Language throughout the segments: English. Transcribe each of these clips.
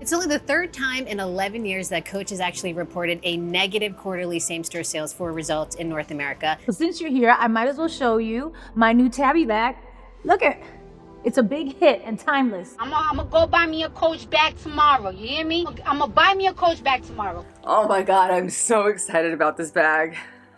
It's only the third time in 11 years that Coach has actually reported a negative quarterly same-store sales for results in North America. But since you're here, I might as well show you my new tabby bag. Look at it's a big hit and timeless. I'm gonna go buy me a Coach bag tomorrow. You hear me? I'm gonna buy me a Coach bag tomorrow. Oh my God, I'm so excited about this bag.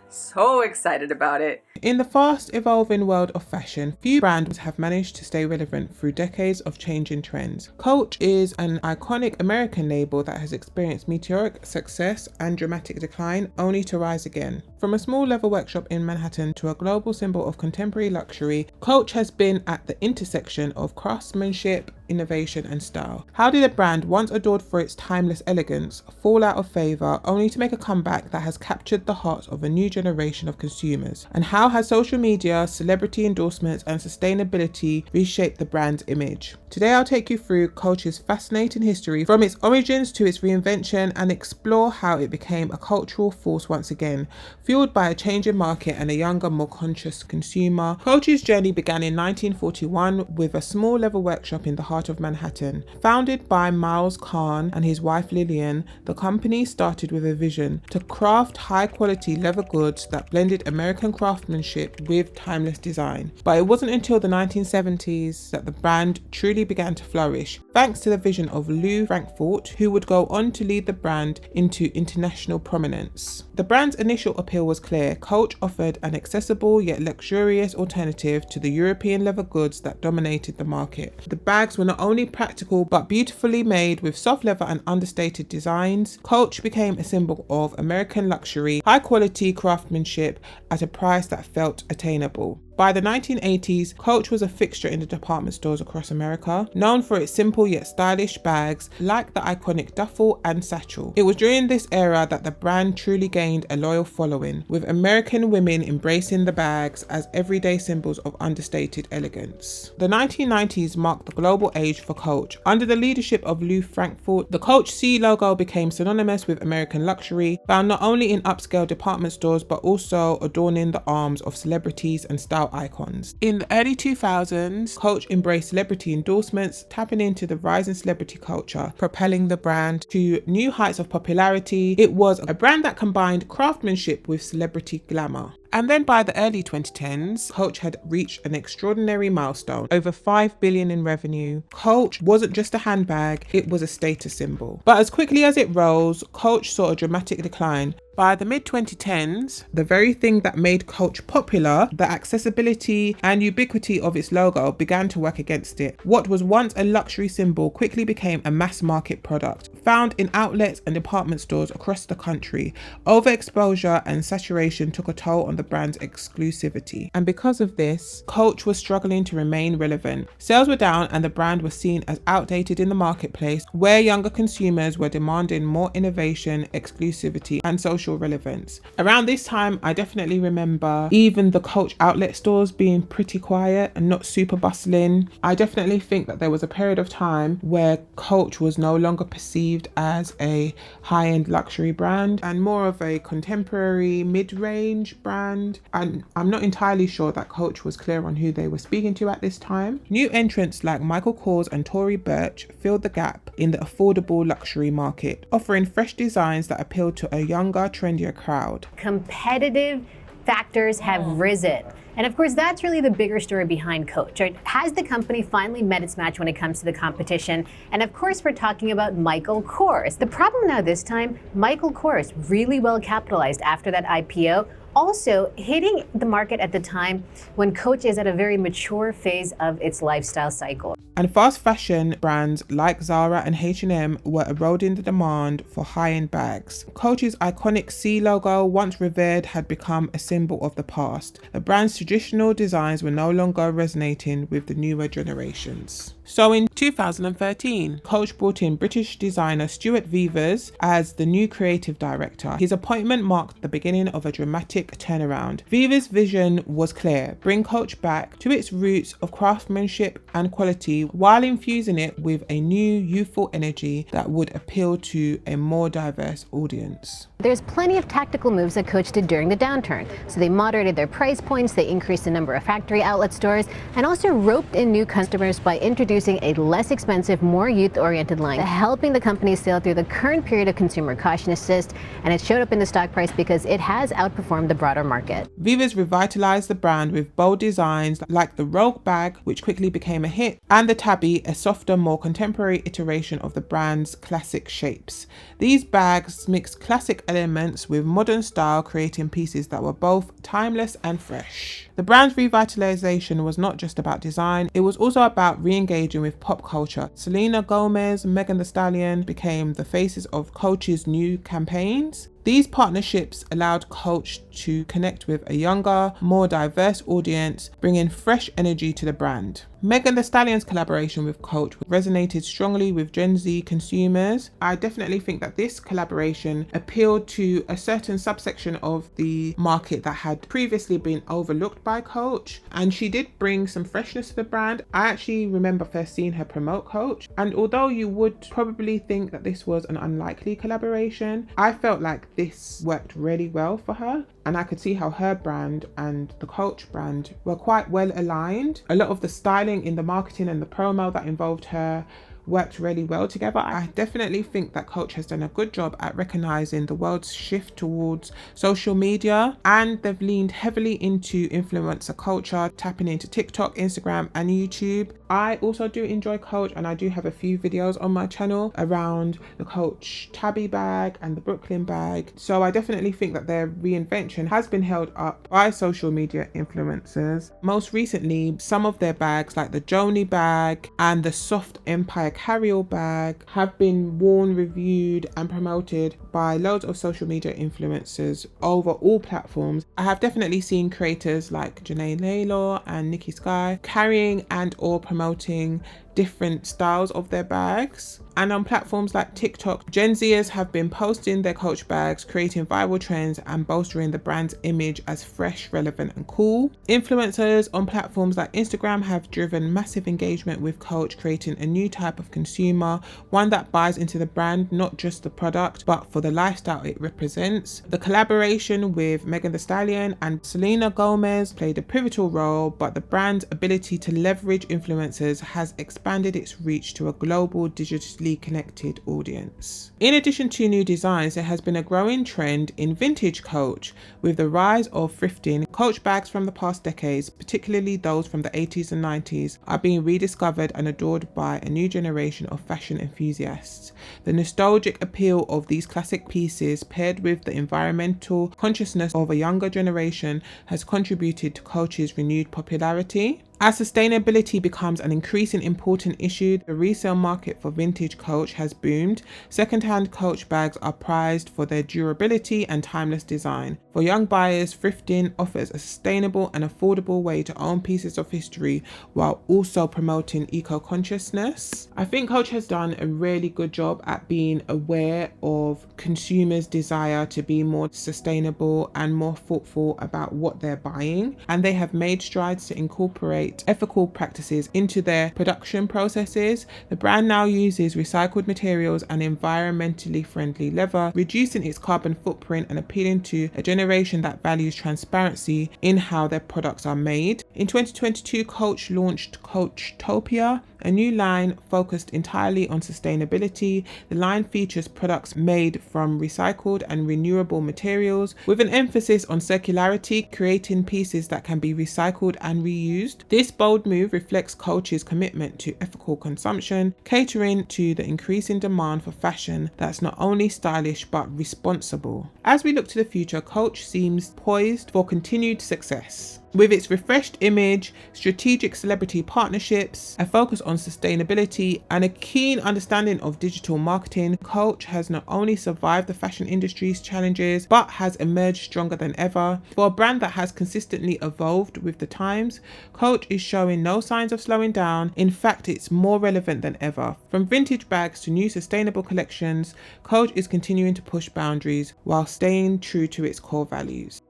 So excited about it. In the fast evolving world of fashion, few brands have managed to stay relevant through decades of changing trends. Coach is an iconic American label that has experienced meteoric success and dramatic decline, only to rise again. From a small leather workshop in Manhattan to a global symbol of contemporary luxury, Coach has been at the intersection of craftsmanship, innovation and style. How did a brand once adored for its timeless elegance fall out of favour, only to make a comeback that has captured the hearts of a new generation of consumers? And how has social media, celebrity endorsements and sustainability reshaped the brand's image? Today I'll take you through Coach's fascinating history, from its origins to its reinvention, and explore how it became a cultural force once again, fueled by a changing market and a younger, more conscious consumer. Coach's journey began in 1941 with a small leather workshop in the heart of Manhattan. Founded by Miles Kahn and his wife Lillian, the company started with a vision to craft high-quality leather goods that blended American craftsmanship with timeless design. But it wasn't until the 1970s that the brand truly began to flourish, thanks to the vision of Lou Frankfurt, who would go on to lead the brand into international prominence. The brand's initial appeal was clear. Coach offered an accessible yet luxurious alternative to the European leather goods that dominated the market. The bags were not only practical but beautifully made with soft leather and understated designs. Coach became a symbol of American luxury, high quality craftsmanship at a price that felt attainable. By the 1980s, Coach was a fixture in the department stores across America, known for its simple yet stylish bags like the iconic duffel and satchel. It was during this era that the brand truly gained a loyal following, with American women embracing the bags as everyday symbols of understated elegance. The 1990s marked the global age for Coach. Under the leadership of Lou Frankfurt, the Coach C logo became synonymous with American luxury, found not only in upscale department stores but also adorning the arms of celebrities and style icons. In the early 2000s, Coach embraced celebrity endorsements, tapping into the rising celebrity culture, propelling the brand to new heights of popularity. It was a brand that combined craftsmanship with celebrity glamour. And then by the early 2010s, Coach had reached an extraordinary milestone, over $5 billion in revenue. Coach wasn't just a handbag, it was a status symbol. But as quickly as it rose, Coach saw a dramatic decline. By the mid-2010s, the very thing that made Coach popular, the accessibility and ubiquity of its logo, began to work against it. What was once a luxury symbol quickly became a mass market product, found in outlets and department stores across the country. Overexposure and saturation took a toll on the brand's exclusivity. And because of this, Coach was struggling to remain relevant. Sales were down and the brand was seen as outdated in the marketplace, where younger consumers were demanding more innovation, exclusivity and social relevance. Around this time, I definitely remember even the Coach outlet stores being pretty quiet and not super bustling. I definitely think that there was a period of time where Coach was no longer perceived as a high-end luxury brand and more of a contemporary mid-range brand. And I'm not entirely sure that Coach was clear on who they were speaking to at this time. New entrants like Michael Kors and Tory Burch filled the gap in the affordable luxury market, offering fresh designs that appealed to a younger, trendier crowd. Competitive factors have risen. And of course, that's really the bigger story behind Coach, right? Has the company finally met its match when it comes to the competition? And of course, we're talking about Michael Kors. The problem now this time, Michael Kors, really well capitalized after that IPO, also hitting the market at the time when Coach is at a very mature phase of its lifestyle cycle. And fast fashion brands like Zara and H&M were eroding the demand for high-end bags. Coach's iconic C logo, once revered, had become a symbol of the past. The brand's traditional designs were no longer resonating with the newer generations. So in 2013, Coach brought in British designer Stuart Vevers as the new creative director. His appointment marked the beginning of a dramatic turnaround. Vevers' vision was clear: bring Coach back to its roots of craftsmanship and quality while infusing it with a new youthful energy that would appeal to a more diverse audience. There's plenty of tactical moves that Coach did during the downturn. So they moderated their price points, they increased the number of factory outlet stores, and also roped in new customers by introducing introducing a less expensive, more youth-oriented line, helping the company sail through the current period of consumer cautiousness, and it showed up in the stock price because it has outperformed the broader market. Viva's revitalized the brand with bold designs like the Rogue bag, which quickly became a hit, and the Tabby, a softer, more contemporary iteration of the brand's classic shapes. These bags mixed classic elements with modern style, creating pieces that were both timeless and fresh. The brand's revitalization was not just about design, it was also about re-engaging with pop culture. Selena Gomez, Megan Thee Stallion became the faces of Coach's new campaigns. These partnerships allowed Coach to connect with a younger, more diverse audience, bringing fresh energy to the brand. Megan Thee Stallion's collaboration with Coach resonated strongly with Gen Z consumers. I definitely think that this collaboration appealed to a certain subsection of the market that had previously been overlooked by Coach, and she did bring some freshness to the brand. I actually remember first seeing her promote Coach, and although you would probably think that this was an unlikely collaboration, I felt like this worked really well for her, and I could see how her brand and the Coach brand were quite well aligned. A lot of the styling in the marketing and the promo that involved her worked really well together. I definitely think that Coach has done a good job at recognizing the world's shift towards social media, and they've leaned heavily into influencer culture, tapping into TikTok, Instagram and YouTube. I also do enjoy Coach, and I do have a few videos on my channel around the Coach Tabby bag and the Brooklyn bag. So I definitely think that their reinvention has been held up by social media influencers. Most recently, some of their bags like the Joni bag and the Soft Empire carry-all bag have been worn, reviewed and promoted by loads of social media influencers over all platforms. I have definitely seen creators like Janae Laylor and Nikki Sky carrying and or promoting different styles of their bags. And on platforms like TikTok, Gen Zers have been posting their Coach bags, creating viral trends and bolstering the brand's image as fresh, relevant and cool. Influencers on platforms like Instagram have driven massive engagement with Coach, creating a new type of consumer, one that buys into the brand, not just the product, but for the lifestyle it represents. The collaboration with Megan Thee Stallion and Selena Gomez played a pivotal role, but the brand's ability to leverage influencers has expanded its reach to a global, digitally connected audience. In addition to new designs, there has been a growing trend in vintage Coach. With the rise of thrifting, Coach bags from the past decades, particularly those from the 80s and 90s, are being rediscovered and adored by a new generation of fashion enthusiasts. The nostalgic appeal of these classic pieces, paired with the environmental consciousness of a younger generation, has contributed to Coach's renewed popularity. As sustainability becomes an increasing important issue, the resale market for vintage Coach has boomed. Second-hand Coach bags are prized for their durability and timeless design. For young buyers, thrifting offers a sustainable and affordable way to own pieces of history while also promoting eco-consciousness. I think Coach has done a really good job at being aware of consumers' desire to be more sustainable and more thoughtful about what they're buying, and they have made strides to incorporate ethical practices into their production processes. The brand now uses recycled materials and environmentally friendly leather, reducing its carbon footprint and appealing to a generation that values transparency in how their products are made. In 2022, Coach launched Coachtopia, a new line focused entirely on sustainability. The line features products made from recycled and renewable materials, with an emphasis on circularity, creating pieces that can be recycled and reused. This bold move reflects Coach's commitment to ethical consumption, catering to the increasing demand for fashion that's not only stylish but responsible. As we look to the future, Coach seems poised for continued success. With its refreshed image, strategic celebrity partnerships, a focus on sustainability, and a keen understanding of digital marketing, Coach has not only survived the fashion industry's challenges, but has emerged stronger than ever. For a brand that has consistently evolved with the times, Coach is showing no signs of slowing down. In fact, it's more relevant than ever. From vintage bags to new sustainable collections, Coach is continuing to push boundaries while staying true to its core values.